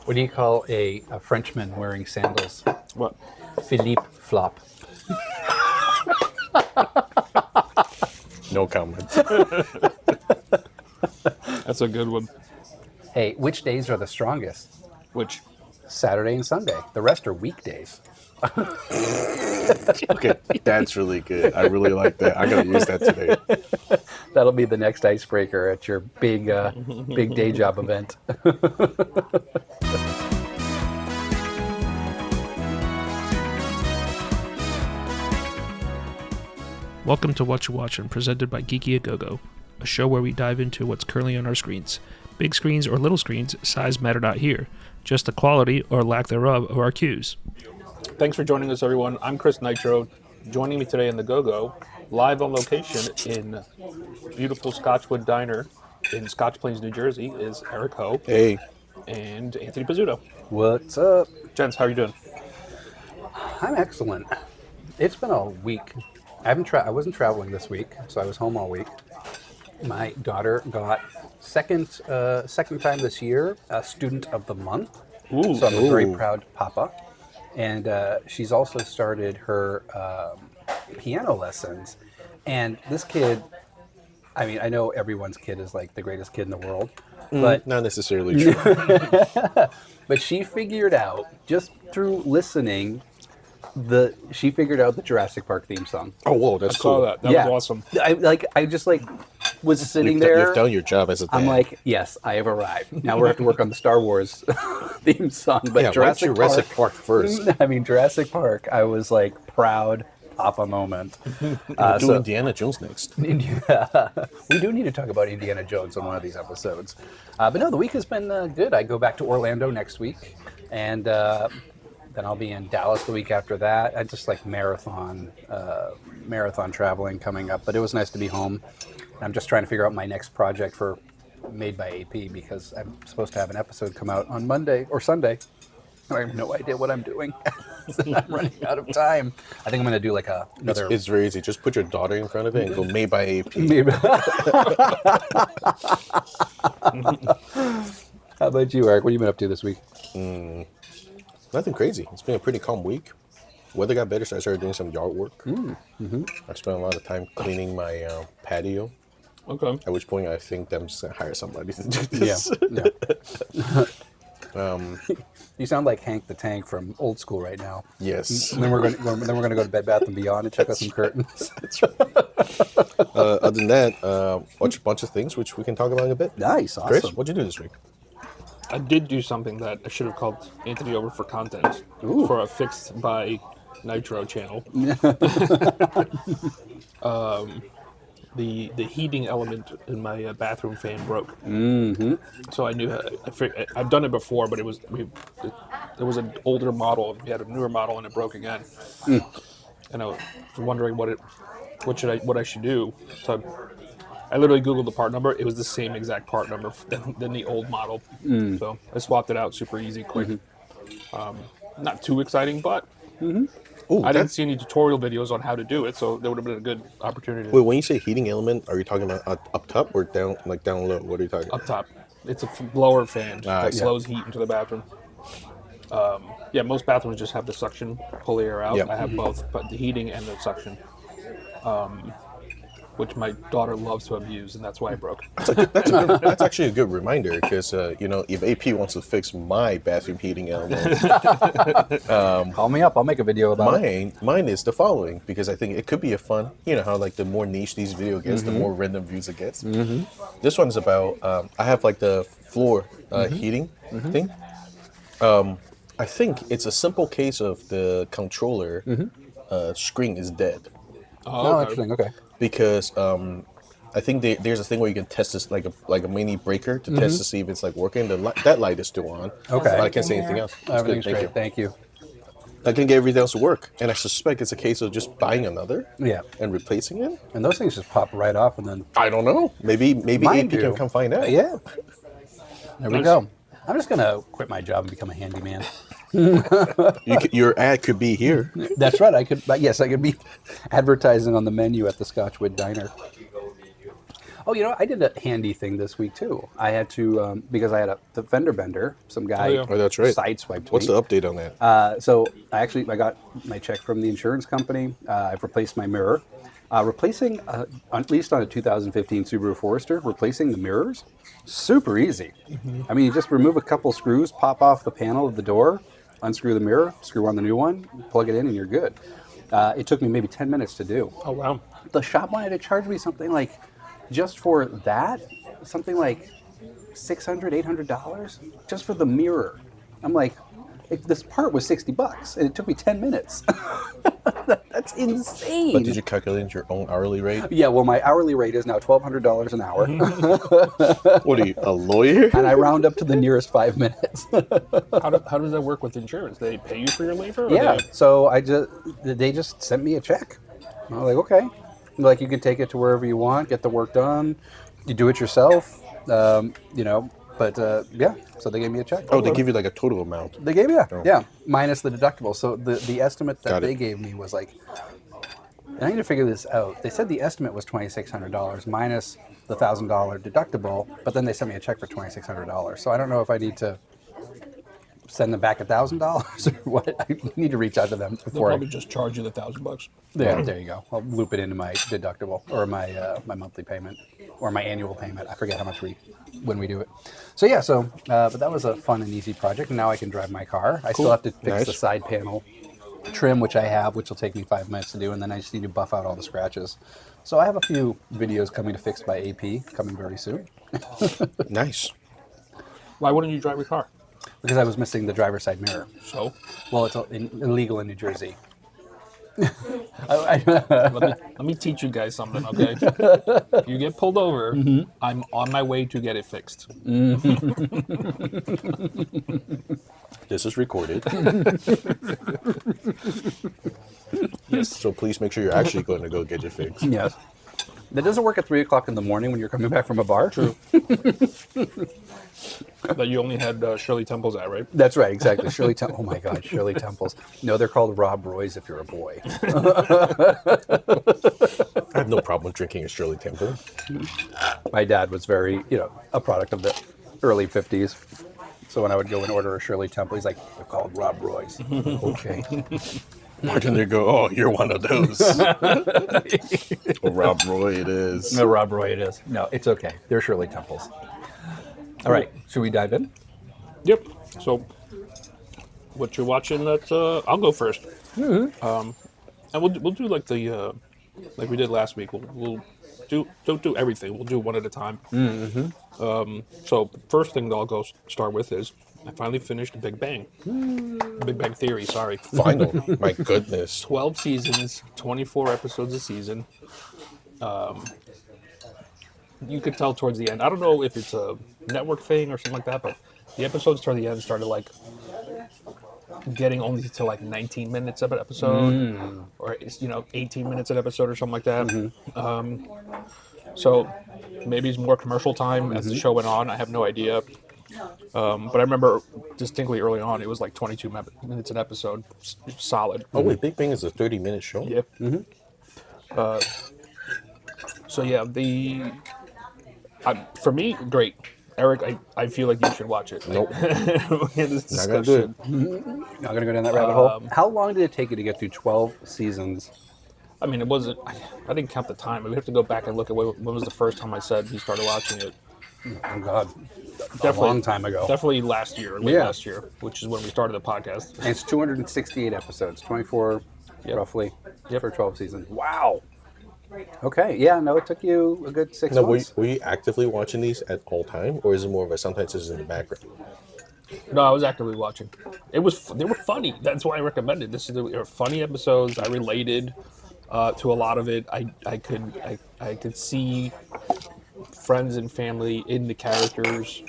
What do you call a Frenchman wearing sandals? What? Philippe Flop. No comment. That's a good one. Hey, which days are the strongest? Which? Saturday and Sunday. The rest are weekdays. Okay, that's really good. I really like that. I gotta use that today. That'll be the next icebreaker at your big day job event. Welcome to Watchin, presented by Geeky A Go-Go, a show where we dive into what's currently on our screens. Big screens or little screens, size matter not here, just the quality or lack thereof of our cues. Thanks for joining us, everyone. I'm Chris Nitro. Joining me today in the Go-Go, live on location in beautiful Scotchwood Diner in Scotch Plains, New Jersey, is Eric Ho. Hey. And Anthony Pizzuto. What's up? Gents, how are you doing? I'm excellent. It's been a week. I wasn't traveling this week, so I was home all week. My daughter got second time this year Student of the Month. Ooh. So I'm a very proud papa. And she's also started her piano lessons. And this kid, I mean, I know everyone's kid is like the greatest kid in the world, but Not necessarily true. but she figured out just through listening she figured out the Jurassic Park theme song. Oh, whoa, that's I cool. saw that. That was awesome. I just was sitting there. You've done your job as a dad. I'm like, yes, I have arrived. Now we have to work on the Star Wars theme song. But yeah, Jurassic Park first. I mean, Jurassic Park, I was like proud papa moment. Do Indiana Jones next. Yeah, we do need to talk about Indiana Jones on one of these episodes. But no, the week has been good. I go back to Orlando next week, and then I'll be in Dallas the week after that. I just like marathon traveling coming up. But it was nice to be home. I'm just trying to figure out my next project for Made by AP because I'm supposed to have an episode come out on Monday or Sunday. I have no idea what I'm doing. I'm running out of time. I think I'm going to do like another... It's very easy. Just put your daughter in front of it and go Made by AP. Maybe. How about you, Eric? What have you been up to this week? Nothing crazy. It's been a pretty calm week. Weather got better, so I started doing some yard work. I spent a lot of time cleaning my patio. Okay. At which point I think I'm just going to hire somebody to do this. Yeah. You sound like Hank the Tank from Old School right now. Yes. And then we're going to go to Bed Bath & Beyond and check out some curtains. That's right. Other than that, watch a bunch of things, which we can talk about in a bit. Nice, awesome. Chris, what'd you do this week? I did do something that I should have called Anthony over for content for a Fixed by Nitro channel. The heating element in my bathroom fan broke. So I knew I've done it before, but it was an older model. We had a newer model and it broke again. And I was wondering what I should do. So I literally Googled the part number. It was the same exact part number than the old model. So I swapped it out super easy, quick. Not too exciting, but Ooh, I didn't see any tutorial videos on how to do it, so that would have been a good opportunity. Wait, when you say heating element, are you talking about up top or down low? What are you talking about? Up top. It's a blower fan that yeah. slows heat into the bathroom. Most bathrooms just have the suction, pull the air out. Yep. I have both, but the heating and the suction, which my daughter loves to abuse, and that's why it broke. That's actually a good reminder because, if AP wants to fix my bathroom heating element, Call me up. I'll make a video about it. mine is the following, because I think it could be a fun, how like the more niche these video gets, the more random views it gets. This one's about, I have like the floor heating thing. I think it's a simple case of the controller screen is dead. Oh, interesting. Okay. Because I think there's a thing where you can test this like a mini breaker to test to see if it's like working. That light is still on. Okay. But I can't say anything else. It's Everything's good. great. Thank you. I can get everything else to work, and I suspect it's a case of just buying another. Yeah. And replacing it. And those things just pop right off, and then I don't know. Maybe Mine AP do. can come find out. yeah. There we go. I'm just gonna quit my job and become a handyman. Your ad could be here. That's right. I could be advertising on the menu at the Scotchwood Diner. Oh, I did a handy thing this week too. I had to because I had the fender bender. Some guy yeah. Oh, that's right. sideswiped What's me. the update on that? So I got my check from the insurance company. I've replaced my mirror. Replacing, at least on a 2015 Subaru Forester, replacing the mirrors, super easy. I mean, you just remove a couple screws, pop off the panel of the door, unscrew the mirror, screw on the new one, plug it in, and you're good. It took me maybe 10 minutes to do. Oh, wow. The shop wanted to charge me something like, just for that, something like $600, $800 just for the mirror. I'm like, this part was $60 and it took me 10 minutes. That's insane. But did you calculate your own hourly rate? Yeah, well, my hourly rate is now $1,200 an hour. What are you, a lawyer? And I round up to the nearest 5 minutes. How does that work with insurance? They pay you for your labor? Or Yeah, so they just sent me a check. I was like, okay. Like, you can take it to wherever you want, get the work done. You do it yourself, But yeah, so they gave me a check. Oh, they give you like a total amount. They gave me, yeah, minus the deductible. So the estimate that Got it. they gave me was like, and I need to figure this out. They said the estimate was $2,600 minus the $1,000 deductible, but then they sent me a check for $2,600. So I don't know if I need to send them back $1,000 or what. I need to reach out to them They'll before. probably just charge you the $1,000. Yeah, there you go. I'll loop it into my deductible or my my monthly payment or my annual payment. I forget how much when we do it. So yeah, but that was a fun and easy project. And now I can drive my car. I still have to fix Nice. the side panel trim, which will take me 5 minutes to do, and then I just need to buff out all the scratches. So I have a few videos coming to fix by AP coming very soon Nice. Why wouldn't you drive your car? because I was missing the driver's side mirror. So, Well, it's illegal in New Jersey. let me teach you guys something, okay? If you get pulled over, I'm on my way to get it fixed. This is recorded. Yes. So please make sure you're actually going to go get it fixed. Yes. That doesn't work at 3 o'clock in the morning when you're coming back from a bar. True. That you only had Shirley Temples at, right? That's right, exactly. Shirley Temple. Oh my God, Shirley Temples. No, they're called Rob Roy's if you're a boy. I have no problem drinking a Shirley Temple. My dad was very, a product of the early 50s. So when I would go and order a Shirley Temple, he's like, they're called Rob Roy's. Okay. Martin, they go, oh, you're one of those. Rob Roy it is. No, Rob Roy it is. No, it's okay. They're Shirley Temples. All right, should we dive in? Yep. So, what you're watching? I'll go first. And we'll do like like we did last week. We'll don't do everything. We'll do one at a time. So first thing that I'll start with is I finally finished Big Bang. Big Bang Theory. Sorry. Final. My goodness. 12 seasons, 24 episodes a season. You could tell towards the end. I don't know if it's a network thing or something like that, but the episodes toward the end started like getting only to like 19 minutes of an episode, or 18 minutes an episode or something like that. So maybe it's more commercial time as the show went on. I have no idea. But I remember distinctly early on, it was like 22 minutes an episode, solid. Oh, wait, Big Bang is a 30-minute show? Yeah. So yeah, for me, great. Eric, I feel like you should watch it. Nope. This Not gonna do it. discussion. Not going to go down that rabbit hole. How long did it take you to get through 12 seasons? I mean, it wasn't. I didn't count the time. We have to go back and look at when was the first time I said we started watching it. Oh, God. Definitely, A long time ago. Definitely last year, late Yeah. last year, which is when we started the podcast. And it's 268 episodes, 24 Yep. roughly Yep. for 12 seasons. Wow. Okay. Yeah, no, it took you a good 6 Now, were months. you actively watching these at all time, or is it more of a sometimes it's in the background? No, I was actively watching. They were funny. That's why I recommended. They were funny episodes. I related to a lot of it. I could see friends and family in the characters.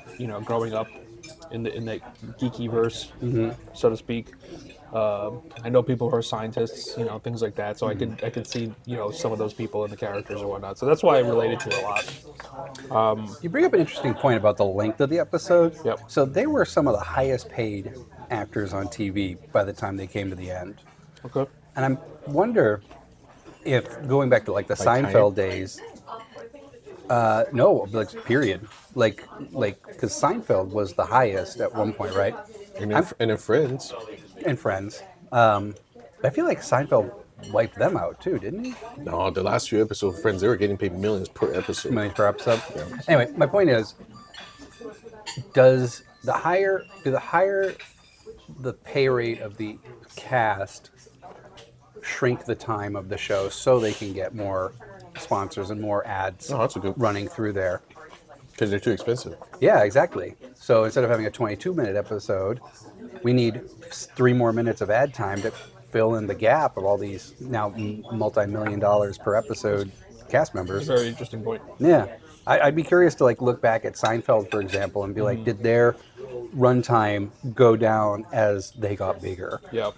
Growing up in the geeky verse, so to speak. I know people who are scientists, things like that. So I could see, some of those people in the characters and whatnot. So that's why I related to it a lot. You bring up an interesting point about the length of the episode. Yep. So they were some of the highest paid actors on TV by the time they came to the end. Okay. And I wonder if going back to like the Like Seinfeld days, No, like period. Like because Seinfeld was the highest at one point, right? And in Friends, And Friends. I feel like Seinfeld wiped them out too, didn't he? no, the last few episodes of Friends, they were getting paid millions per episode. Millions per episode. Anyway, my point is, does the higher the pay rate of the cast shrink the time of the show so they can get more sponsors and more ads Oh, that's a good running through there? because they're too expensive. Yeah, exactly. So instead of having a 22-minute episode, we need 3 more minutes of ad time to fill in the gap of all these now multi-million dollars per episode cast members. Very interesting point. Yeah, I'd be curious to like look back at Seinfeld, for example, and be like, did their runtime go down as they got bigger? Yeah.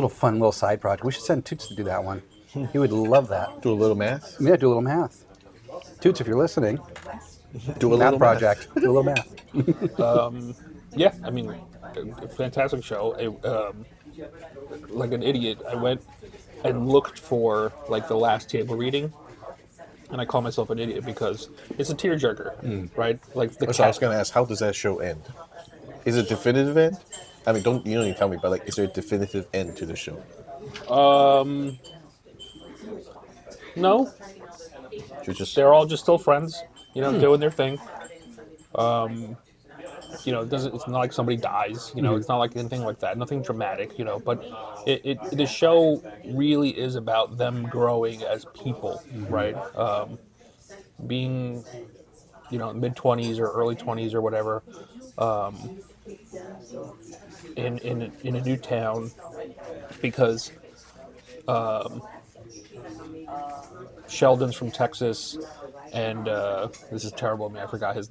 Fun little side project. We should send Toots to do that one. He would love that. Do a little math. Yeah, do a little math. Toots, if you're listening, Do a math little project. Do a little math. Yeah, I mean, a fantastic show. Like an idiot, I went and looked for like the last table reading, and I call myself an idiot because it's a tearjerker, right? Like the So I was gonna ask, how does that show end? Is it definitive end? I mean, don't need to tell me, but like, is there a definitive end to the show? No, You're just they're all just still friends, doing their thing. It's not like somebody dies, it's not like anything like that, nothing dramatic, but the show really is about them growing as people, right? Being, mid-20s or early 20s or whatever, in a new town, because Sheldon's from Texas, and this is terrible of me. I forgot his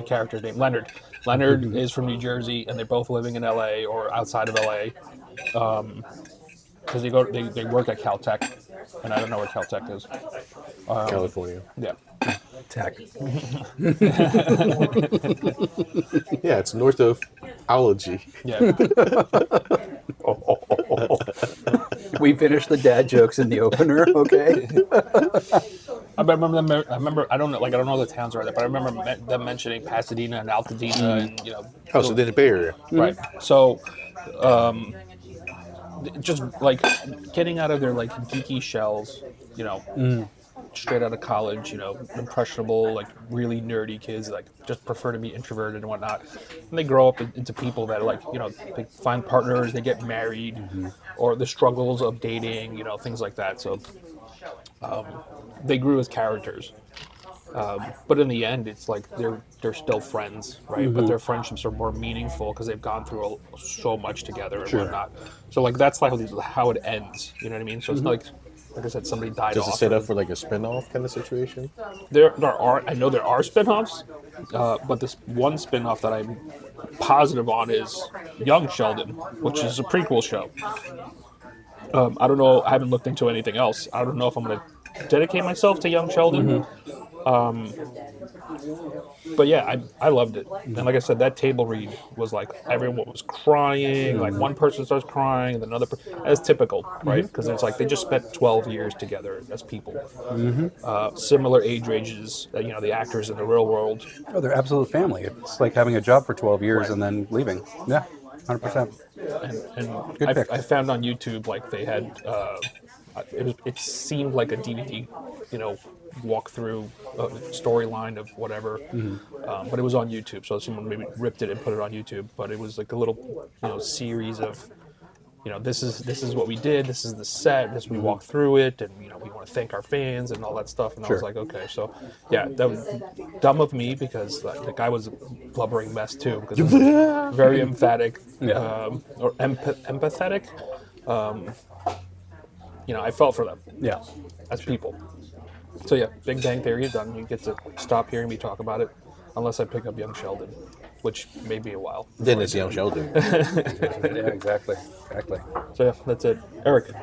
character's name. Leonard. Leonard is from New Jersey, and they're both living in LA or outside of LA, because they work at Caltech, and I don't know where Caltech is. California. Yeah. Tech. Yeah, it's north of Ology. Yeah. We finished the dad jokes in the opener, okay? I remember them. I don't know the towns right there, but I remember them mentioning Pasadena and Altadena, and Oh, so they're in the Bay Area. right. So, just like getting out of their like geeky shells, straight out of college, impressionable, like really nerdy kids, like just prefer to be introverted and whatnot. And they grow up into people that like, they find partners, they get married, or the struggles of dating, things like that. So they grew as characters. But in the end, it's like they're still friends, right? But their friendships are more meaningful because they've gone through so much together and whatnot. So like that's like how it ends. You know what I mean? So it's not like I said, somebody died Does off. it set up for like a spin-off kind of situation? I know there are spin-offs, but this one spin-off that I'm positive on is Young Sheldon, which is a prequel show. I don't know. I haven't looked into anything else. I don't know if I'm going to dedicate myself to Young Sheldon. But yeah, I loved it. And like I said, that table read was like everyone was crying. Like one person starts crying, and then another person. As typical, right? Because it's like they just spent 12 years together as people. Similar age ranges, the actors in the real world. Oh, they're absolute family. It's like having a job for 12 years and then leaving. Yeah, 100%. And I found on YouTube like they had it seemed like a DVD, walkthrough storyline of whatever, but it was on YouTube, so someone maybe ripped it and put it on YouTube. But it was like a little series of this is what we did, this is the set, we walked through it, and we want to thank our fans and all that stuff. And I was like, okay, so yeah, that was dumb of me because the guy was a blubbering mess too, because it was very emphatic, or empathetic. I felt for them as people. So yeah, Big Bang Theory is done. You get to stop hearing me talk about it, unless I pick up Young Sheldon, which may be a while. Then it's Young Sheldon. Yeah, exactly. So yeah, that's it. Eric.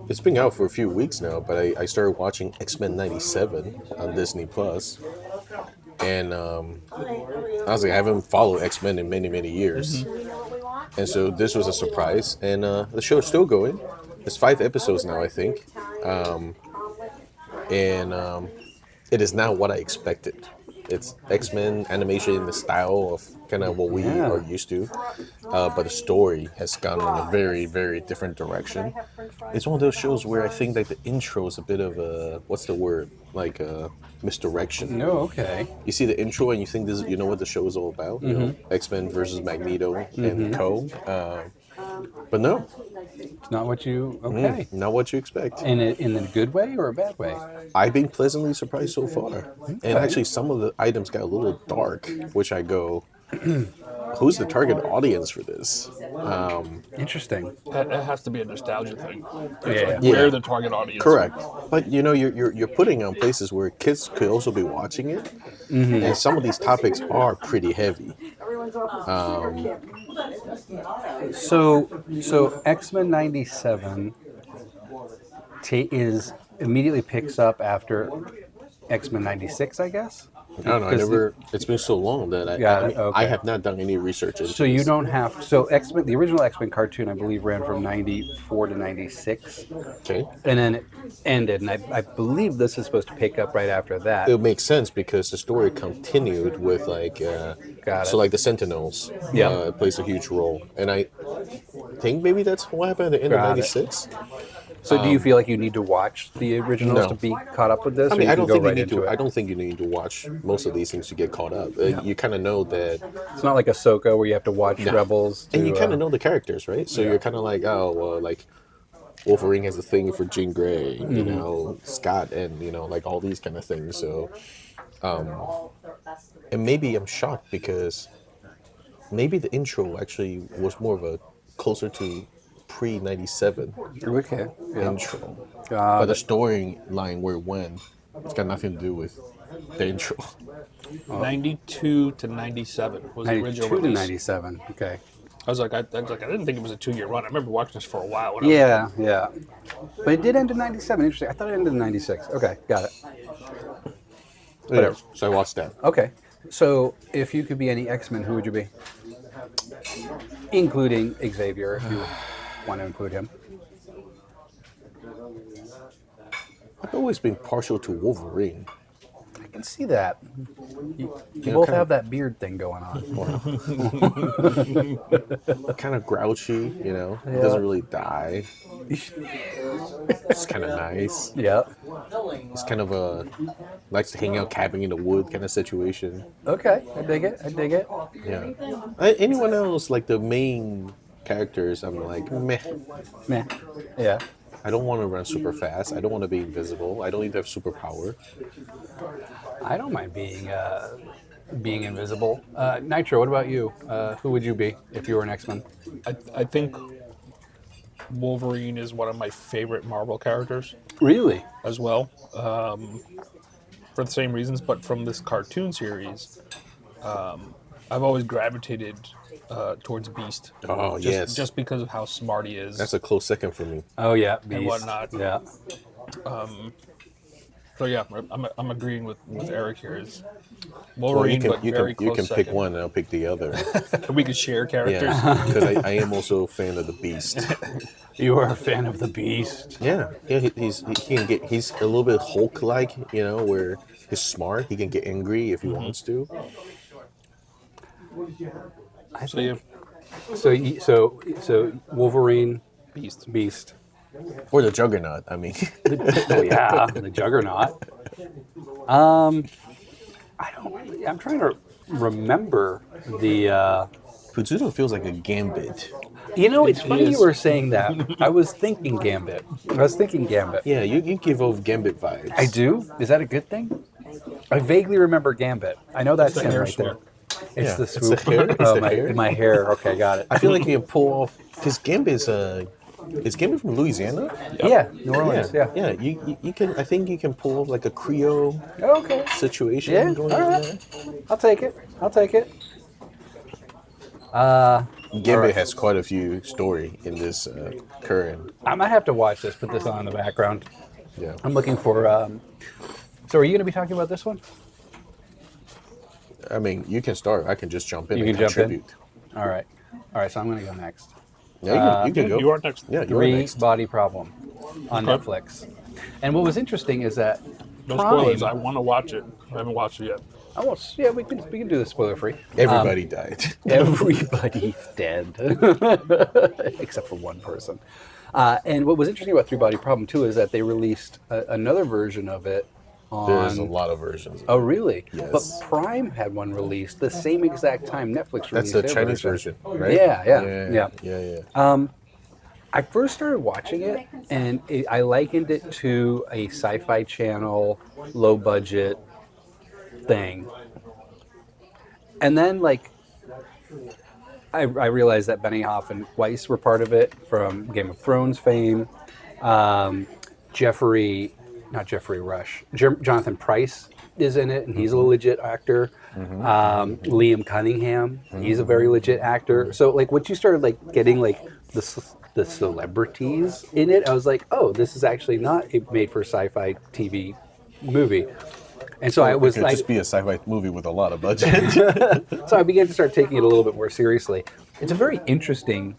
It's been out for a few weeks now, but I started watching X-Men 97 on Disney Plus. And honestly, I haven't followed X-Men in many, many years. And so this was a surprise. And the show is still going. There's 5 episodes now, I think. and it is not what I expected. It's X-Men animation in the style of kind of what we are used to, but the story has gone in a very, very different direction. It's one of those shows where I think that the intro is a bit of a, what's the word, like a misdirection. No, okay. You see the intro and you think this, you know what the show is all about. You know, X-Men versus Magneto and Co. But no, It's not what you. Okay. not what you expect. In a good way or a bad way? I've been pleasantly surprised so far. And actually, some of the items got a little dark, which I go, who's the target audience for this? Interesting. It has to be a nostalgia thing. It's Yeah. like we're the target audience. Correct. But you know, you're putting on places where kids could also be watching it, and some of these topics are pretty heavy. So X-Men '97 is immediately picks up after X-Men '96, I guess. I don't know. I never. It's been so long that I have not done any research into So you this. don't have. So X-Men, the original X-Men cartoon, I believe, ran from '94 to '96, Okay. and then it ended. And I believe this is supposed to pick up right after that. It makes sense because the story continued with like Got so it. like the Sentinels plays a huge role, and I think maybe that's what happened at the end of Got it. '96. So do you feel like you need to watch the originals No. to be caught up with this? I or mean, you I can don't go think you right need into to. it? I don't think you need to watch most of these things to get caught up. You kind of know that, It's not like Ahsoka where you have to watch Rebels. and you to, kind of know the characters, right? So you're kind of like, oh, well, like Wolverine has a thing for Jean Grey, you know, Scott, and you know, like all these kind of things. So, and maybe I'm shocked because maybe the intro actually was more of a closer to pre '97 Okay. Yeah. intro, but the storyline where it went, it's got nothing to do with the intro. 92 to 97 was the 92 original to release. 97. Okay. I didn't think it was a 2-year run. I remember watching this for a while. When I Yeah. But it did end in 97. Interesting. I thought it ended in 96. Okay. Got it. Whatever. So I watched that. Okay. So if you could be any X-Men, who would you be? Including Xavier, if you want to include him. I've always been partial to Wolverine. I can see that. You Yeah, both kinda- have that beard thing going on. Kind of grouchy, you know. Yeah. Doesn't really die. It's kind of nice. Yeah. It's kind of a likes to hang out camping in the wood kind of situation. Okay. I dig it. Yeah. Anyone else like the main characters? I'm like meh. Meh. Yeah. I don't want to run super fast. I don't want to be invisible. I don't need to have superpower. I don't mind being invisible. Nitro, what about you? Who would you be if you were an X-Men? I think Wolverine is one of my favorite Marvel characters Really? as well, for the same reasons. But from this cartoon series, I've always gravitated towards Beast. Oh, just, yes. just because of how smart he is. That's a close second for me. Oh yeah, Beast. And whatnot. Yeah. So yeah, I'm agreeing with Eric here. Is Well, Wolverine, you but can very close pick second. one, and I'll pick the other. We could share characters. Yeah, because I am also a fan of the Beast. You are a fan of the Beast. Yeah, he's a little bit Hulk-like, you know, where he's smart. He can get angry if he wants to. So yeah, So Wolverine, Beast. Or the Juggernaut. I mean, oh yeah, the Juggernaut. I'm trying to remember the. Puzuto feels like a Gambit. You know, it's funny is. you were saying that. I was thinking Gambit. Yeah, you give off Gambit vibes. I do. Is that a good thing? I vaguely remember Gambit. I know that's the him hair right there. swoop. It's Yeah, the it's the swoop. hair, it's Oh, the my, hair. my hair. Okay, got it. I feel like you can pull off because Gambit is Gambit from Louisiana. Yeah, New Orleans. Yeah. yeah. You can. I think you can pull off like a Creole Okay. situation Yeah. going All on right. there. I'll take it. Gambit right. has quite a few story in this current. I might have to watch this. Put this on in the background. Yeah. I'm looking for. So, are you going to be talking about this one? I mean, you can start. I can just jump in You and can jump in? contribute. All right. So I'm going to go next. Yeah, you can go. You are next. Yeah, you're Three next. Body Problem on Okay. Netflix. And what was interesting is that No Prime. spoilers. I want to watch it. I haven't watched it yet. Almost, yeah, we can do this spoiler free. Everybody died. Everybody's dead, except for one person. And what was interesting about Three Body Problem too is that they released another version of it on. There's a lot of versions. Oh, really? Yes. But Prime had one released the same exact time Netflix released. That's the their Chinese version, right? Yeah. I first started watching it, and I likened it to a Sci-Fi Channel low budget thing, and then like I realized that Benioff and Weiss were part of it from Game of Thrones fame. Jonathan Pryce is in it, and he's a legit actor. Liam Cunningham, he's a very legit actor. So like, once you started like getting like the celebrities in it, I was like, oh, this is actually not a made-for-sci-fi TV movie. And so I was It could like, just be a sci-fi movie with a lot of budget. so I began to start taking it a little bit more seriously. It's a very interesting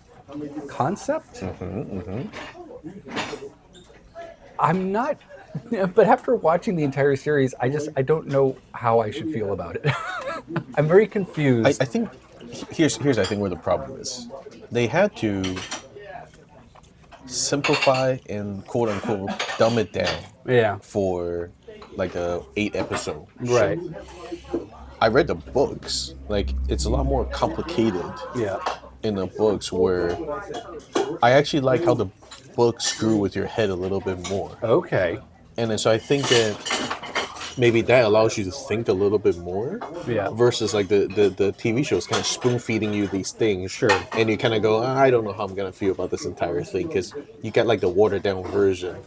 concept. I'm not, but after watching the entire series, I don't know how I should feel about it. I'm very confused. I think here's I think where the problem is. They had to simplify and quote unquote dumb it down for like a 8-episode show. Right. I read the books. Like, it's a lot more complicated in the books, where I actually like how the books screw with your head a little bit more. Okay. And then so I think that maybe that allows you to think a little bit more. Yeah. Versus like the TV shows kind of spoon feeding you these things. Sure. And you kind of go, I don't know how I'm gonna feel about this entire thing, because you got like the watered down version.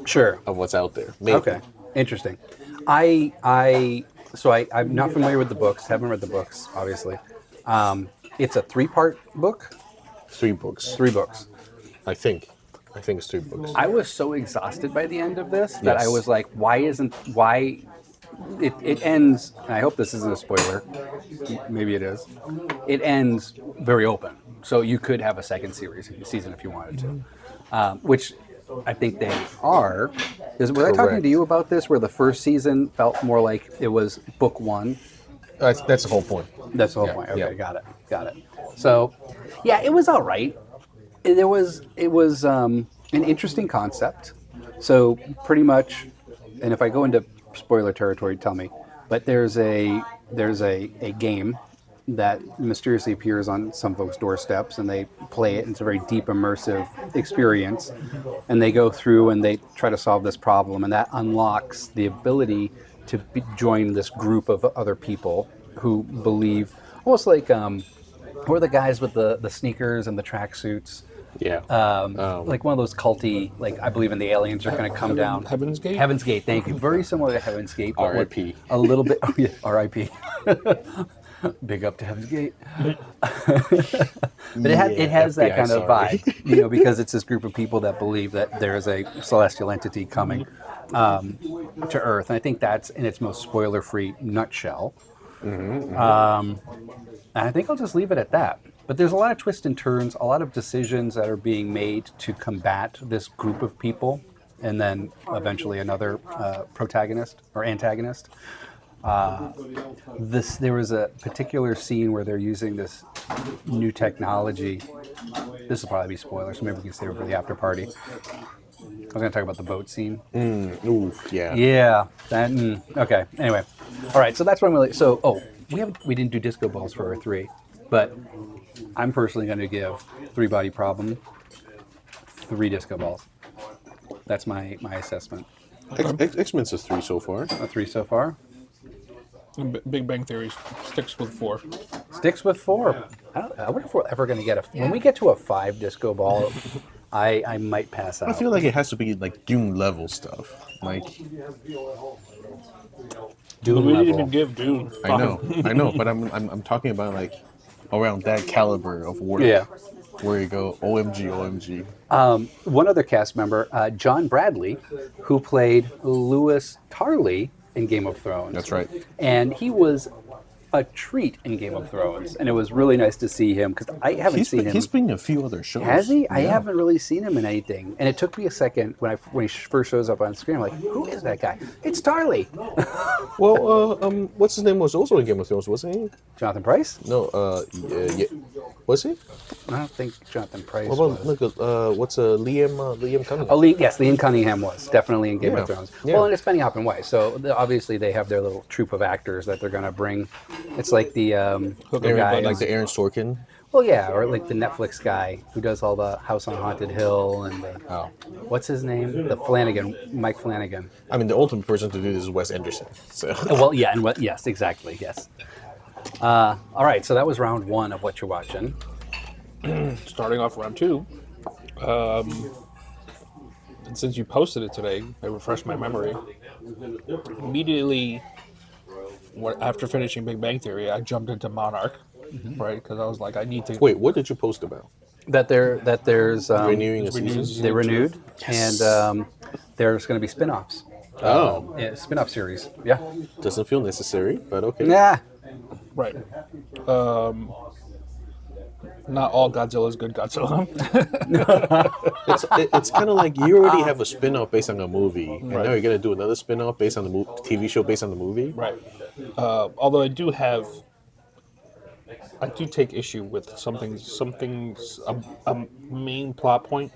Sure. Of what's out there. Maybe. Okay. Interesting. I'm not familiar with the books. Haven't read the books, obviously. It's a 3-part book. 3 books. 3 books. I think it's 3 books. I was so exhausted by the end of this that I Yes. was like, why it ends, and I hope this isn't a spoiler, maybe it is, it ends very open. So you could have a second season if you wanted to, which I think they are. Was I talking to you about this, where the first season felt more like it was book 1? That's the whole point. That's the whole point. Okay, got it. So, yeah, it was all right. It was an interesting concept. So pretty much, and if I go into spoiler territory, tell me. But there's a game that mysteriously appears on some folks' doorsteps, and they play it. And it's a very deep, immersive experience. And they go through and they try to solve this problem, and that unlocks the ability to join this group of other people who believe, almost like who are the guys with the sneakers and the tracksuits? Yeah. Like one of those culty, like, I believe in the aliens are going to come down. Heaven's Gate? Heaven's Gate, thank you. Very similar to Heaven's Gate. But with R.I.P.. A little bit, oh yeah, R.I.P. Big up to Heaven's Gate. But it has that FBI, kind of sorry. vibe, because it's this group of people that believe that there is a celestial entity coming to Earth. And I think that's in its most spoiler-free nutshell. And I think I'll just leave it at that. But there's a lot of twists and turns, a lot of decisions that are being made to combat this group of people, and then eventually another protagonist or antagonist. There was a particular scene where they're using this new technology. This will probably be spoilers, so maybe we can save it for the after party. I was going to talk about the boat scene. Ooh, yeah. Yeah. Okay. Anyway. All right. So that's what I'm really. So, we didn't do disco balls for our 3, but I'm personally going to give 3 Body Problem 3 disco balls. That's my assessment. X-Men's a 3 so far. A 3 so far. Big Bang Theory sticks with 4. Sticks with 4. I wonder if we're ever going to get when we get to a 5 disco ball. I might pass out. I feel like it has to be like Dune level stuff. Like, Dune We didn't level. even give Dune. I know, but I'm talking about like around that caliber of work. Yeah. Where you go, OMG. One other cast member, John Bradley, who played Louis Tarly in Game of Thrones. That's right. And he was a treat in Game of Thrones, and it was really nice to see him because I haven't seen him. He's been in a few other shows. Has he? I Yeah. haven't really seen him in anything, and it took me a second when he first shows up on screen. I'm like, who is that guy? It's Tarly. Well, what's his name was also in Game of Thrones, wasn't he? Jonathan Pryce? No, yeah. Was he? I don't think Jonathan Pryce What was. about what's Liam Cunningham? Oh, yes, Liam Cunningham was definitely in Game of Yeah. Thrones. Yeah. Well, and it's Benny Hop and Weiss, so obviously they have their little troupe of actors that they're going to bring. It's like the guy, like the Aaron Sorkin. well, yeah, or like the Netflix guy who does all the House on Haunted Hill and the, Oh. what's his name? The Flanagan, Mike Flanagan. I mean, the ultimate person to do this is Wes Anderson. So Oh, well, yeah, and yes, exactly, yes. All right, so that was round one of What You're Watching. Starting off round two, and since you posted it today, it refreshed my memory. Immediately, after finishing Big Bang Theory, I jumped into Monarch, right? Because I was like, I need to. wait, what did you post about? That there's Renewing a renewed. season? they renewed, and there's going to be spin-offs. Oh, Yeah, spin-off series. Yeah. doesn't feel necessary, but okay. Nah. Right. Not all Godzilla is good Godzilla. It's kind of like you already have a spin-off based on a movie, and Right. now you're gonna do another spin-off based on the TV show based on the movie. Right. Although I do take issue with something's a main plot point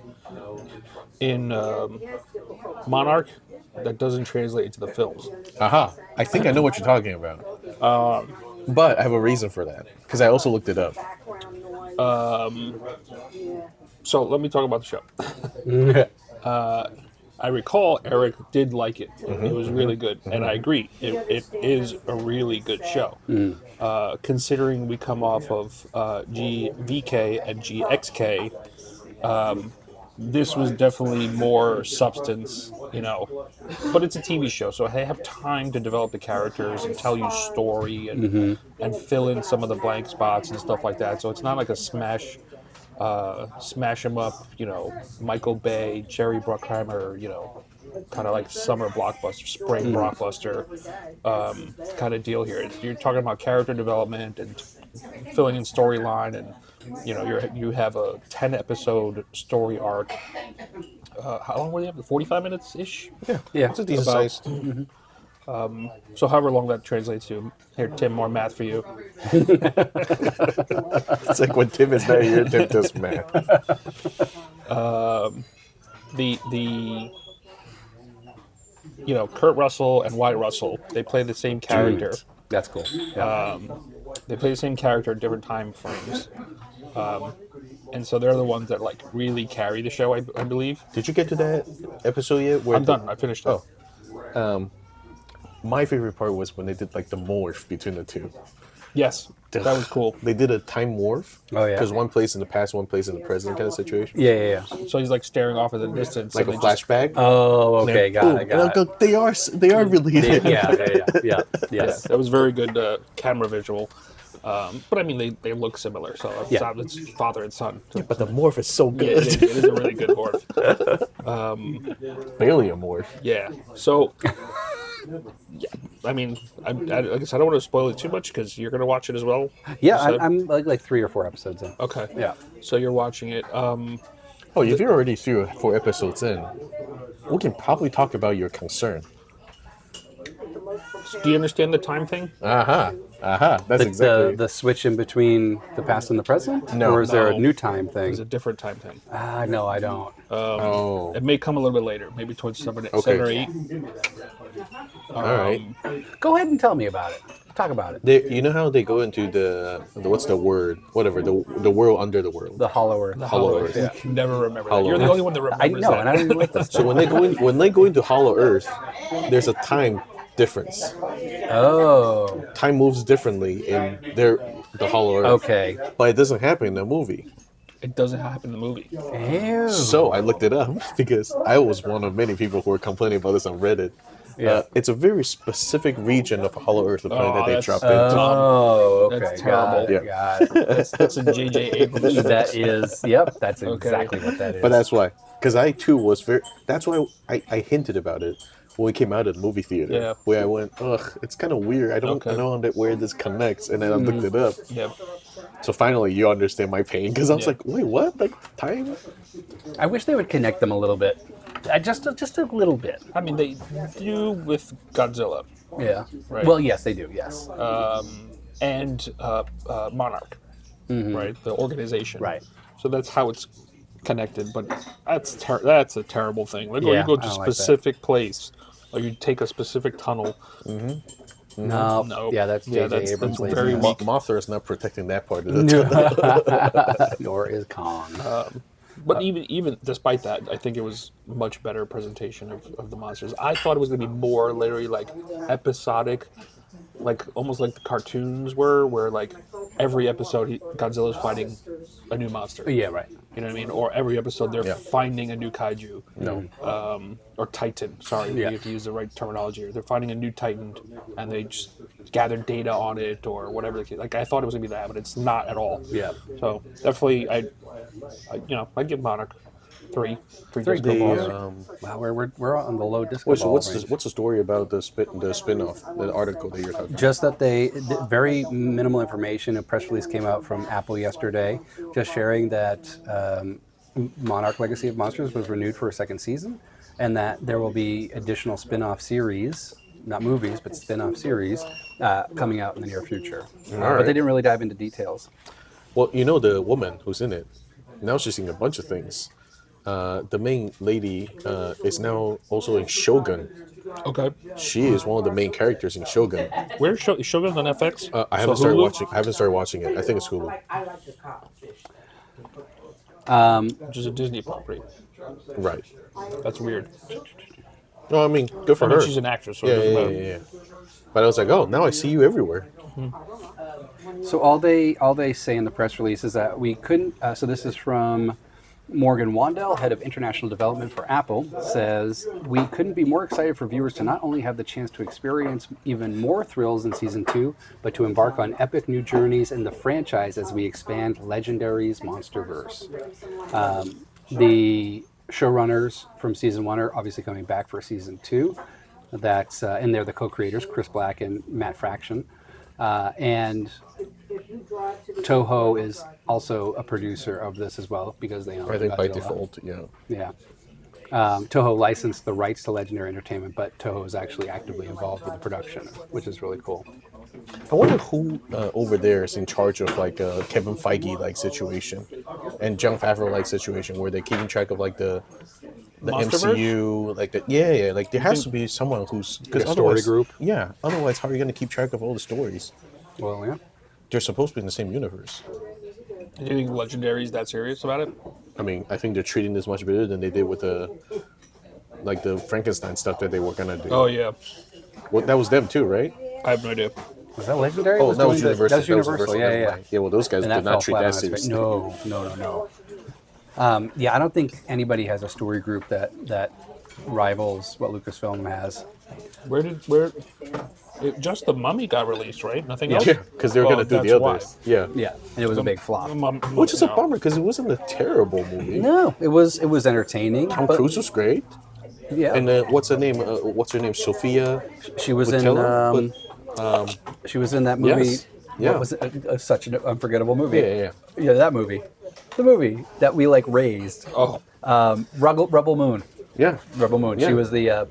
in Monarch that doesn't translate into the films. Aha! I think I know what you're talking about. But I have a reason for that because I also looked it up. So let me talk about the show. I recall Eric did like it. It was really good, and I agree. It is a really good show. Considering we come off of GVK and GXK, this was definitely more substance, But it's a TV show, so they have time to develop the characters and tell you story and fill in some of the blank spots and stuff like that. So it's not like a smash 'em up, Michael Bay, Jerry Bruckheimer, kind of like summer blockbuster, spring blockbuster kind of deal here. You're talking about character development and filling in storyline, and you have a 10-episode story arc. How long were they? 45 minutes ish. Yeah. It's a decent About- size. So however long that translates to. Here, Tim, more math for you. It's like when Tim is not here, Tim does math. The Kurt Russell and Wyatt Russell, they play the same character. That's cool. Yeah. They play the same character at different time frames. And so they're the ones that really carry the show, I believe. Did you get to that episode yet? Where I'm done. I finished it. My favorite part was when they did the morph between the two. Yes, that was cool. They did a time morph. Oh, yeah. Because one place in the past, one place in the present kind of situation. Yeah. So he's staring off at the distance. Like a and they just- flashback. Oh, okay, got Boom. it, And I'll got it. go, they are related. Yeah. Yes. That was very good camera visual. But I mean, they look similar. So Yeah. it's father and son. But the morph is so Yeah, good. it is a really good morph. Barely a morph. Yeah. So, yeah. I mean, I guess I don't want to spoil it too much because you're going to watch it as well. Yeah, you said? I'm like 3 or 4 episodes in. Okay. Yeah. So you're watching it. Oh, if you're already 3 or 4 episodes in, we can probably talk about your concern. Do you understand the time thing? That's exactly. The switch in between the past and the present? No. Or is there a No. new time It's a thing? different time thing. No, I don't. Oh, It may come a little bit later, maybe towards 7 or 8. all right. Go ahead and tell me about it. Talk about it. You know how they go into the what's the word? Whatever the world under the world. The Hollow Earth. Hollow Earth. Yeah. Never remember Hollow that. You're the Earth. only one that I remembers know, that. and I don't even like this. So when they go into Hollow Earth, there's a time difference. Oh, Time moves differently in the Hollow Earth. okay. But it doesn't happen in the movie. It doesn't happen in the movie. Ew. So I looked it up because I was one of many people who were complaining about this on Reddit. Yeah. It's a very specific region of Hollow Earth, the planet that they that's- dropped into. Oh, okay. That's Got terrible. it. Got it. That's a J.J. Abrams. That is, yep, that's Okay. exactly what that is. But that's why, because I too was very. That's why I hinted about it when we came out of the movie theater. Yeah. Where I went, ugh, it's kind of weird. I don't know where this connects, and then I looked it up. Yeah. So finally, you understand my pain because I was Yeah. like, wait, what? Like time? I wish they would connect them a little bit. Just a little bit. I mean, they do with Godzilla Yeah. Right. Well, yes, they do. Yes. and Monarch, right? The organization. Right. So that's how it's connected. But that's a terrible thing. Like, Yeah, you go I to a don't like that. specific place, or you take a specific tunnel. No. No. Yeah, that's Yeah, J.J. that's Abrams. very laziness. weak. Mothra is not protecting that part of the tunnel. Nor is Kong. But even despite that, I think it was much better presentation of the monsters. I thought it was going to be more literally like episodic, like almost like the cartoons were, where like every episode Godzilla's fighting a new monster. Yeah. Right. You know what I mean? Or every episode they're Yeah. finding a new kaiju. No. Or Titan. Sorry, Yeah. you have to use the right terminology here. They're finding a new Titan, and they just gather data on it or whatever. Like, I thought it was gonna be that, but it's not at all. Yeah. So definitely, I'd give Monarch three disco balls. Wow, we're on the low disco ball What's range. the story about the spin-off, the article that you're talking about? Just that very minimal information. A press release came out from Apple yesterday, just sharing that Monarch: Legacy of Monsters was renewed for a second season, and that there will be additional spin-off series, not movies, but spin-off series, coming out in the near future. But right. they didn't really dive into details. Well, you know the woman who's in it. Now she's in a bunch of things. The main lady is now also in Shogun. Okay. She is one of the main characters in Shogun. Where's Shogun on FX? I haven't So started Hulu? watching. I haven't started watching it. I think it's Hulu. I like the codfish. Which is a Disney property. Right. That's weird. No, I mean, good for I mean, her. she's an actress, so Yeah, it doesn't yeah, matter. yeah, yeah. But I was like, oh, now I see you everywhere. So all they say in the press release is that we couldn't. So this is from Morgan Wandell, head of international development for Apple, says we couldn't be more excited for viewers to not only have the chance to experience even more thrills in season 2, but to embark on epic new journeys in the franchise as we expand Legendary's Monsterverse. The showrunners from season 1 are obviously coming back for season 2. That's and they're the co-creators, Chris Black and Matt Fraction. And Toho is also a producer of this as well because they own I think by Godzilla. default, yeah. Yeah. Toho licensed the rights to Legendary Entertainment, but Toho is actually actively involved with the production, which is really cool. I wonder who over there is in charge of like a Kevin Feige like situation and Jon Favreau like situation where they're keeping track of like the Monsterverse? MCU, like like there has to be someone who's because Like a story group? Yeah, otherwise how are you going to keep track of all the stories? Well, yeah. They're supposed to be in the same universe. Do you think Legendary's that serious about it? I mean, I think they're treating this much better than they did with the Frankenstein stuff that they were gonna do. Oh, yeah. Well, that was them too, right? I have no idea. Was that Legendary? Oh, that was doing Universal. That was Universal, never yeah. mind. Yeah, well, those guys And did that fell not treat flat that on its face. seriously. No. Yeah, I don't think anybody has a story group that rivals what Lucasfilm has. Just the Mummy got released, right? Nothing else? Yeah, because they were Well, gonna do the that's others. why. Yeah. Yeah, and it was a big flop. Which is a bummer because it wasn't a terrible movie. No, it was entertaining. Tom but- Cruise was great, Yeah, and what's her name? What's her name? Sophia. she was Boutella? in. She was in that movie. Yes. Yeah. What was it? Such an unforgettable movie. Yeah. Yeah, that movie. The movie that we like raised. Oh, Rebel Moon. Yeah. Rebel Moon. Yeah. She was the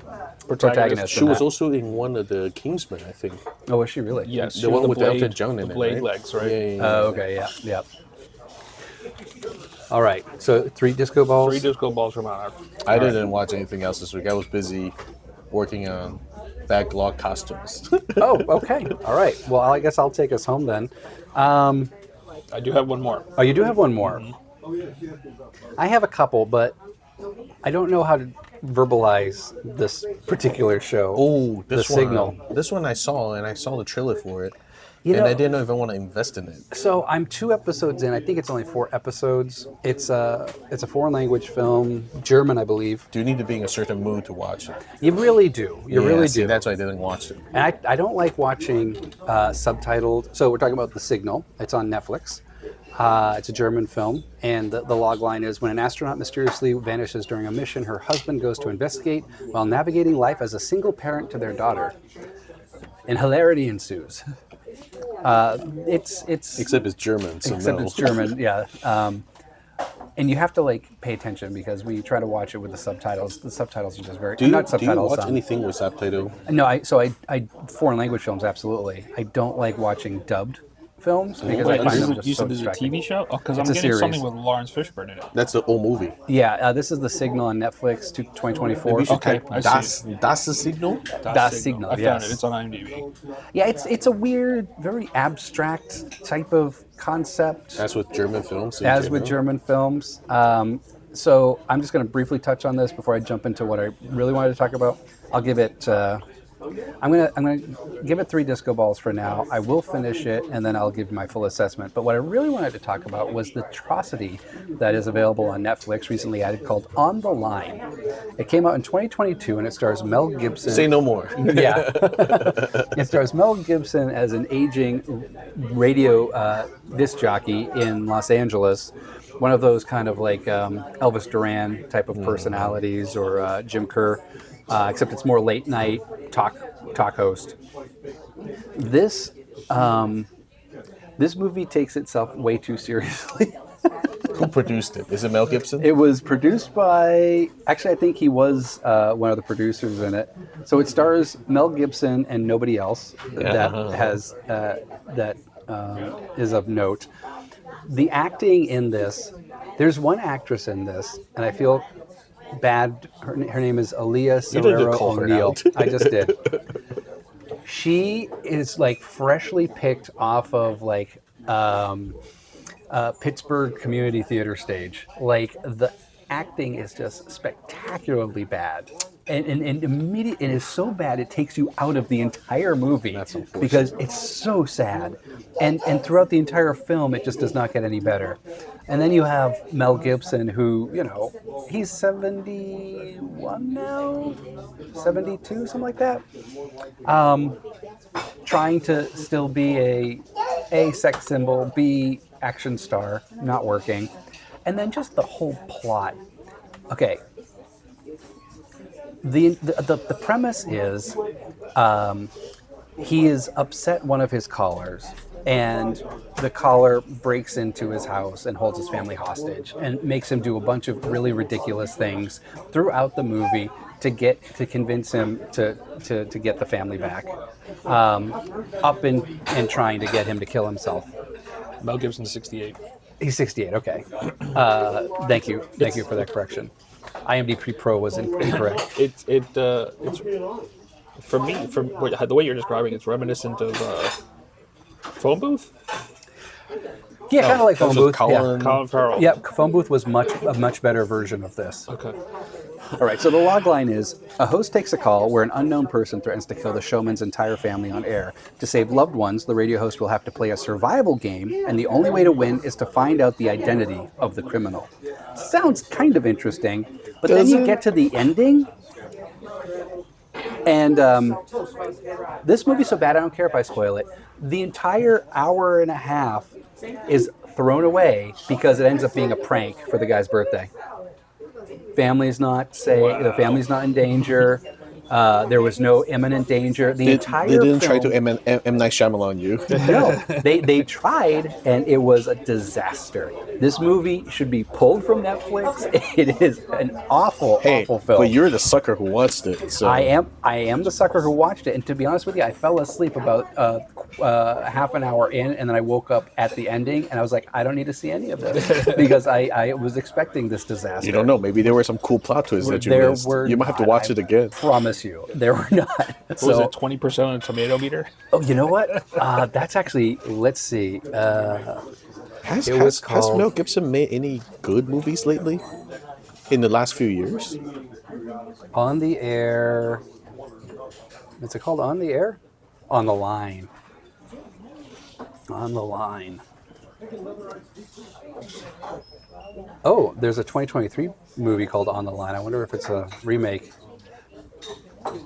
protagonist. She in was that. also in one of the Kingsmen, I think. Oh, was she really? yes. The she was one with blade, Elton John in the it, blade right? legs, right? Yeah. Oh, okay. Yeah. All right. So 3 disco balls. 3 disco balls from Monarch. I didn't watch anything else this week. I was busy working on backlog costumes. Oh, okay. All right. Well, I guess I'll take us home then. I do have one more. Oh, you do have one more. I have a couple, but I don't know how to verbalize this particular show. Oh, this The one. Signal. This one I saw, and I saw the trailer for it, You and know- I didn't even want to invest in it. So I'm 2 episodes in. I think it's only 4 episodes. It's a foreign language film, German, I believe. Do you need to be in a certain mood to watch it? You really do. You Yeah, really see, do. That's why I didn't watch it. And I don't like watching subtitled. So we're talking about The Signal. It's on Netflix. It's a German film, and the log line is: when an astronaut mysteriously vanishes during a mission, her husband goes to investigate while navigating life as a single parent to their daughter. And hilarity ensues. It's Except it's German, so except no. it's German, yeah. And you have to like pay attention because when you try to watch it with the subtitles are just very Do you, not do you subtitles. watch anything with subtitle? No, I foreign language films absolutely. I don't like watching dubbed films because I Wait, find them you just so said this is a distracting. TV show? Oh, because I'm It's a getting something series. with Lawrence Fishburne in it. That's the old movie. Yeah, this is The Signal on Netflix, 2024. We should Okay, type I Das the Signal. Das Signal, I found yes. it. It's on IMDb. Yeah, it's a weird, very abstract type of concept. That's with German films. in As with general. German films. So I'm just going to briefly touch on this before I jump into what I really wanted to talk about. I'll give it. I'm gonna give it 3 disco balls for now. I will finish it and then I'll give my full assessment. But what I really wanted to talk about was the atrocity that is available on Netflix, recently added, called On the Line. It came out in 2022 and it stars Mel Gibson. Say no more. Yeah. It stars Mel Gibson as an aging radio disc jockey in Los Angeles. One of those kind of like Elvis Duran type of personalities, or Jim Kerr, except it's more late night talk host. This movie takes itself way too seriously. Who produced it? Is it Mel Gibson? It was produced by, actually, I think he was one of the producers in it. So it stars Mel Gibson and nobody else that has is of note. The acting in this, there's one actress in this, and I feel bad. Her name is Aaliyah You didn't Serrero call her O'Neill. out. I just did. She is like freshly picked off of like Pittsburgh Community Theater stage. Like the acting is just spectacularly bad. And immediate, it is so bad it takes you out of the entire movie. That's unfortunate. Because it's so sad. And throughout the entire film it just does not get any better. And then you have Mel Gibson, who, you know, he's 71 now, 72, something like that. Trying to still be a sex symbol, B action star, not working. And then just the whole plot. Okay. The premise is he is upset one of his callers, and the caller breaks into his house and holds his family hostage and makes him do a bunch of really ridiculous things throughout the movie to convince him to get the family back, up and trying to get him to kill himself. Mel Gibson's 68. He's 68. Okay. Thank you for that correction. IMDb Pro was incorrect. It's for me, the way you're describing it's reminiscent of Phone Booth. Yeah, kind of like Phone That was Booth. Colin. Yeah. Colin Farrell. Yep, Phone Booth was a much better version of this. Okay. All right, so the log line is: a host takes a call where an unknown person threatens to kill the showman's entire family on air. To save loved ones, the radio host will have to play a survival game, and the only way to win is to find out the identity of the criminal. Sounds kind of interesting, but then you get to the ending, and this movie's so bad I don't care if I spoil it. The entire hour and a half is thrown away because it ends up being a prank for the guy's birthday. Family's not safe. The family's not in danger. There was no imminent danger. The entire They didn't film, try to M. Night Shyamalan you. No, they tried, and it was a disaster. This movie should be pulled from Netflix. It is an awful film. But you're the sucker who watched it. So I am the sucker who watched it, and to be honest with you, I fell asleep about half an hour in, and then I woke up at the ending, and I was like, I don't need to see any of this because I was expecting this disaster. You don't know. Maybe there were some cool plot twists that you There missed. were You might have to not, watch I it again. Promise you, there were not. Was it 20% on a tomato meter? Oh, you know what? That's actually. Let's see. Has It was has called- Mel Gibson made any good movies lately? In the last few years? On the Air. Is it called On the Air? On the Line. On the Line. Oh, there's a 2023 movie called On the Line. I wonder if it's a remake.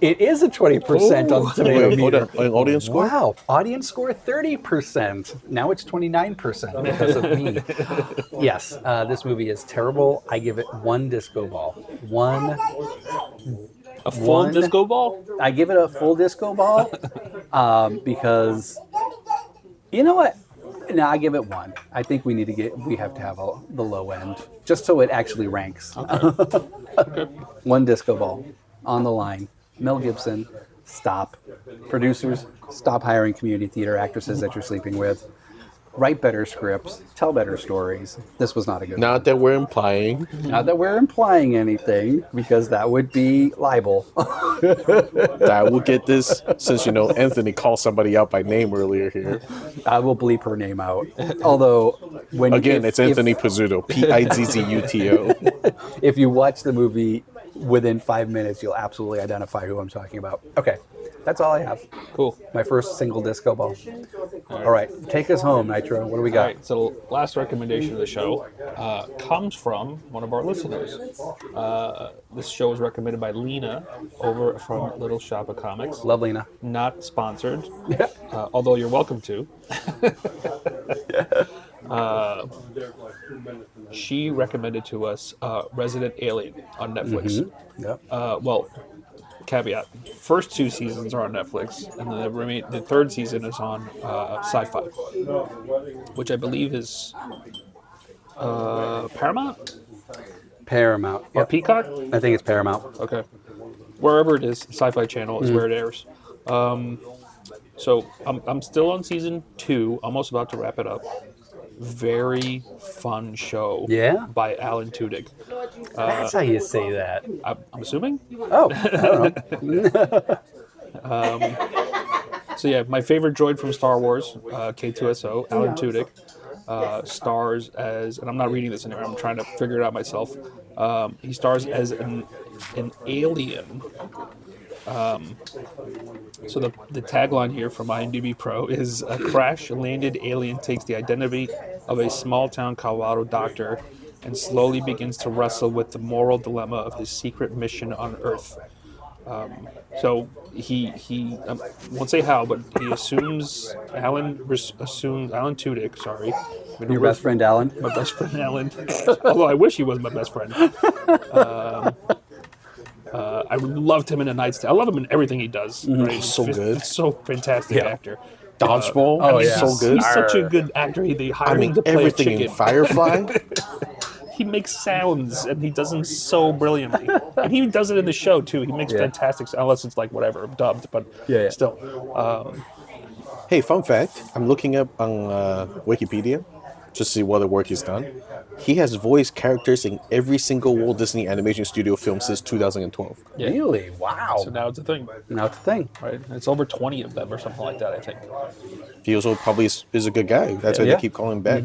It is a 20% on the tomato Wait, hold meter. on. An audience score? Wow, audience score 30%. Now it's 29% because of me. Yes, this movie is terrible. I give it 1 disco ball. A full disco ball? I give it a full disco ball because, you know what? No, I give it 1. I think we have to have the low end just so it actually ranks. Okay. 1 disco ball on the line. Mel Gibson, stop. Producers, stop hiring community theater actresses that you're sleeping with. Write better scripts. Tell better stories. This was not a good one. Not that we're implying. Not that we're implying anything, because that would be libel. That will get this, since Anthony called somebody out by name earlier here. I will bleep her name out. Although, It's Anthony Pizzuto, Pizzuto. If you watch the movie within 5 minutes, you'll absolutely identify who I'm talking about. Okay, that's all I have. Cool. My first single disco ball. All right, take us home, Nitro. What do we All got? right, so the last recommendation of the show comes from one of our listeners. This show was recommended by Lena over from Little Shop of Comics. Love Lena. Not sponsored, although you're welcome to. She recommended to us Resident Alien on Netflix. Yep. Well, caveat: first 2 seasons are on Netflix, and the 3rd season is on Sci-Fi, which I believe is Paramount Paramount. or Yep. Peacock. I think it's Paramount. Okay, wherever it is, Sci-Fi Channel is where it airs. So I'm still on season 2, almost about to wrap it up. Very fun show. Yeah? By Alan Tudyk. That's how you say that. I'm assuming. Oh, I don't know. So yeah, my favorite droid from Star Wars, K2SO, Alan Tudyk, stars as, and I'm not reading this anywhere, I'm trying to figure it out myself. He stars as an alien. So the tagline here from IMDb Pro is: a crash-landed alien takes the identity of a small-town Colorado doctor and slowly begins to wrestle with the moral dilemma of his secret mission on Earth. So he won't say how, but he assumes Alan Tudyk. Sorry, Your best friend, Alan? my best friend Alan. Although I wish he was my best friend. I loved him in A Knight's Tale. I love him in everything he does. Right? He's so good. He's so fantastic actor. Dodgeball. Oh, He's yeah. so good. He's such a good actor. They hired him to play a everything chicken. in Firefly. He makes sounds, and he does them so brilliantly. And he does it in the show too. He makes fantastic sounds, unless it's like whatever dubbed, but still. Hey, fun fact. I'm looking up on Wikipedia just to see what the work he's done. He has voiced characters in every single Walt Disney Animation Studio film since 2012. Really? Wow. So now it's a thing, Now it's a thing. right? It's over 20 of them or something like that, I think. He also probably is a good guy. That's why Yeah. they keep calling him back.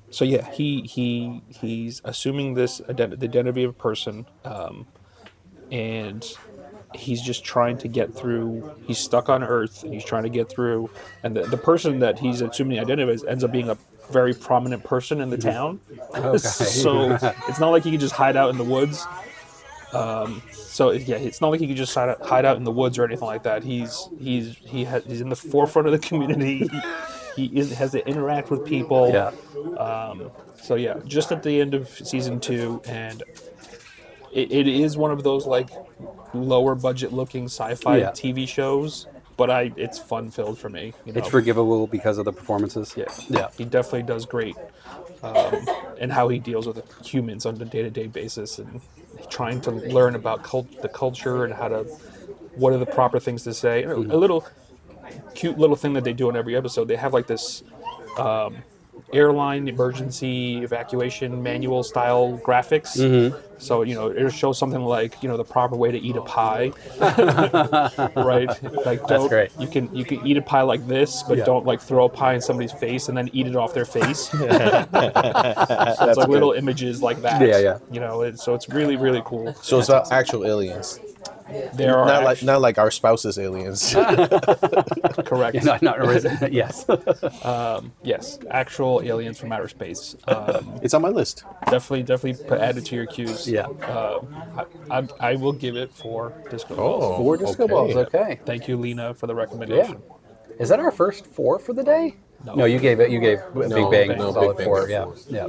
So yeah, he's assuming the identity of a person, and he's just trying to get through. He's stuck on Earth, and he's trying to get through. And the person that he's assuming the identity is ends up being a very prominent person in the town. So it's not like he can just hide out in the woods. It's not like he can just hide out in the woods or anything like that. He's in the forefront of the community. He has to interact with people. Yeah. Just at the end of season 2, and it is one of those like lower budget looking sci-fi TV shows, but it's fun filled for me. It's forgivable because of the performances. Yeah, he definitely does great, and how he deals with humans on a day-to-day basis, and trying to learn about the culture and what are the proper things to say. A little cute little thing that they do in every episode. They have like this airline emergency evacuation manual style graphics. So it'll show something like the proper way to eat a pie, right? Like That's great. You can eat a pie like this, but don't like throw a pie in somebody's face and then eat it off their face. So it's like little images like that. Yeah. So it's really really cool. So it's about actual aliens. There are Not like our spouses aliens. correct. Yeah, not arisen. Yes. Yes, actual aliens from outer space. It's on my list. Definitely add it to your queues. Yeah. I will give it 4 disco balls. Oh, 4 disco okay. balls. Okay. Thank you, Lena, for the Yeah. recommendation. Is that our first 4 for the day? No. You gave Big Bang no, solid Big Bang 4. got Yeah. 4. Yeah.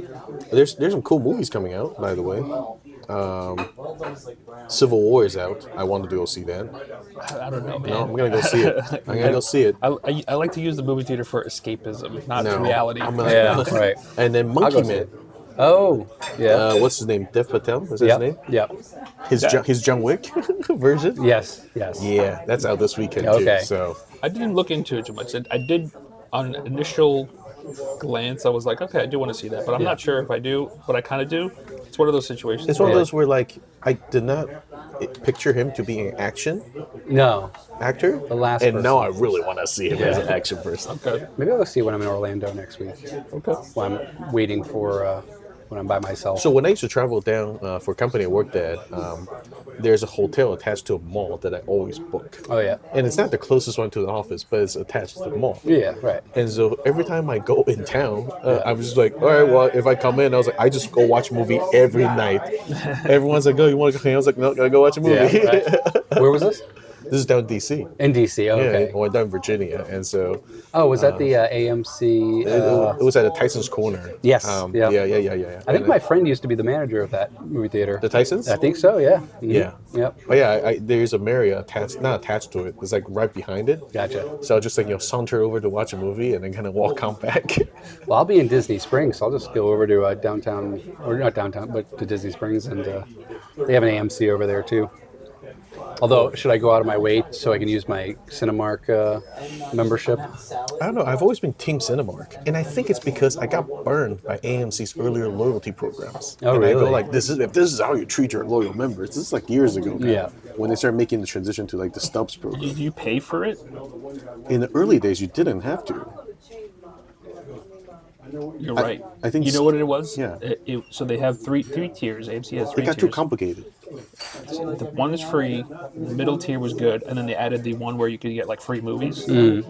There's some cool movies coming out, by the way. Civil War is out. I wanted to go see that. I don't know, man. No, I'm gonna go see it. I'm gonna go see it. I like to use the movie theater for escapism, not No, reality. I'm gonna- Yeah. Right. And then I'll Monkey go see Man. it. Oh. Yeah. What's his name? Dev Patel? Is that Yep. his name? Yep. His John Wick version? Yes. Yes. Yeah, that's out this weekend Okay. too. So I didn't look into it too much. I did, on initial glance, I was like, okay, I do want to see that, but I'm not sure if I do, but I kind of do. It's one of those situations. it's one of where, those where like I did not picture him to be an action No. actor. The last and person. now I really want to see him as Yeah. an action person. Okay. Maybe I'll go see it when I'm in Orlando next week. Okay. When I'm waiting for when I'm by myself. So when I used to travel down for a company I worked at, there's a hotel attached to a mall that I always book. Oh yeah. And it's not the closest one to the office, but it's attached to the mall. Yeah. Right. And so every time I go in town, I was just like, all right, well, if I come in, I was like, I just go watch a movie every night. Everyone's like, oh, you want to go? I was like, no, gotta go watch a movie. Yeah. Right. Where was this? This is down in D.C. In DC. Oh, okay. Yeah, or down in Virginia. And so Oh, was that the AMC? it was at a Tyson's Corner. Yes, Yeah. yeah. I think my friend used to be the manager of that movie theater. The Tyson's? I think so. Yeah. Mhm. Yeah. Yep. Oh yeah, there's a Marriott attached, not attached to it. It's like right behind it. Gotcha. So I was just like, saunter over to watch a movie and then kind of walk out back. Well, I'll be in Disney Springs, so I'll just go over to downtown, or not downtown, but to Disney Springs, and they have an AMC over there too. Although, should I go out of my way so I can use my Cinemark membership? I don't know. I've always been Team Cinemark, and I think it's because I got burned by AMC's earlier loyalty programs. Oh, and I really? go like, if this is how you treat your loyal members, this is like years ago. Now, Yeah. When they started making the transition to like the Stubs program. Did you pay for it? In the early days, you didn't have to. You're right. I think you know what it was. Yeah. So they have three tiers. AMC has 3 It got too tiers. complicated. The one is free. The middle tier was good, and then they added the one where you could get like free movies, kind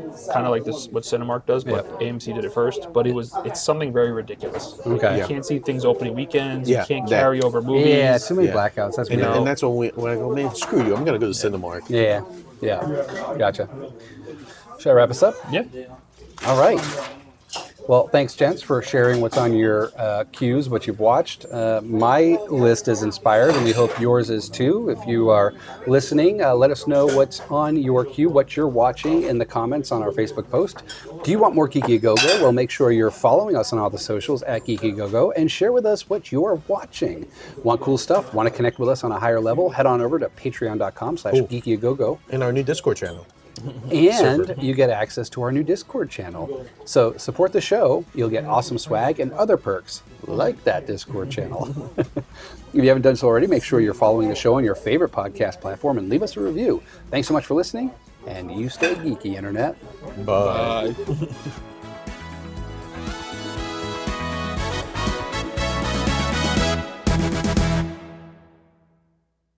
of like this what Cinemark does, but AMC did it first. But it's something very ridiculous. Okay. You Yeah. can't see things opening weekends. Yeah, You can't that. carry over movies. Yeah, too many Yeah. blackouts. That's And, weird. and that's when I go, man, screw you. I'm gonna go to Cinemark. Yeah, yeah. Gotcha. Should I wrap us up? Yeah. All right. Well, thanks, gents, for sharing what's on your queues, what you've watched. My list is inspired, and we hope yours is too. If you are listening, let us know what's on your queue, what you're watching in the comments on our Facebook post. Do you want more Geeky A Go-Go? Well, make sure you're following us on all the socials at Geeky A Go-Go and share with us what you're watching. Want cool stuff? Want to connect with us on a higher level? Head on over to patreon.com/geekyagogo. In our new Discord channel. And you get access to our new Discord channel. So support the show, you'll get awesome swag and other perks like that Discord channel. If you haven't done so already, make sure you're following the show on your favorite podcast platform and leave us a review. Thanks so much for listening, and you stay geeky, Internet. Bye. Bye.